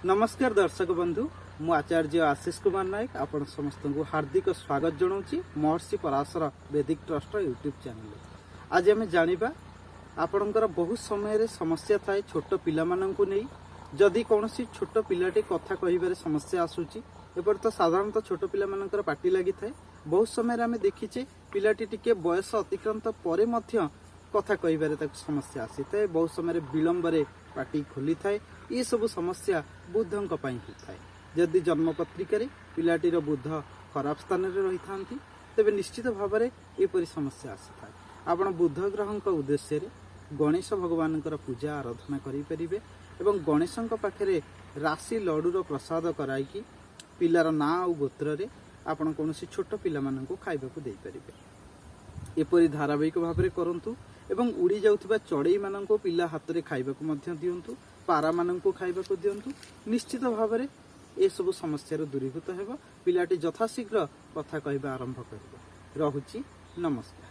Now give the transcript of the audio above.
नमस्कार दर्शक बंधु मु आचार्य आशीष कुमार नायक आपण समस्त को हार्दिक स्वागत जनाऊँगी महर्षि पराशर वैदिक ट्रस्ट यूट्यूब चैनल। आज आम जाना आपणकर बहुत समय समस्या थाए छोट पिला नहीं जदि कौन छोट पिलाटे कथा कह समस्या आसूची एपर तो साधारणतः छोट पिला पाटी लगी थाए। बहुत समय आम देखीचे पिलाटी टिके बयस अतिक्रांत पर कथा कह समस्या आसी थाए। बहुत समय विलंब पाटी खोली थाए। ये सब समस्या बुद्धों होता है। जदि जन्म पत्रिका पिलाटीर बुद्ध खराब स्थान में रही था तेज निश्चित भाव में एपरी समस्या आसी था। आपण बुद्ध ग्रह उद्देश्य गणेश भगवान पूजा आराधना करें एवं गणेश पाखे राशि लड्डूर प्रसाद कराई पिलार ना आ गोत्र आपण कौन छोट पिला खाइबा दे पारे। एपरी धारावाहिक भाव में करंतु एवं उड़ी जाउथिबा चढ़ई मानक पिला हाथ में खाइबा दिंतु, पारा मानक खाइबा दिंतु। निश्चित भाव में ए सब समस्या दूरीभूत हेब। पिलाटी यथाशीघ्र कथा कहवा आरंभ कर। रहुछि नमस्कार।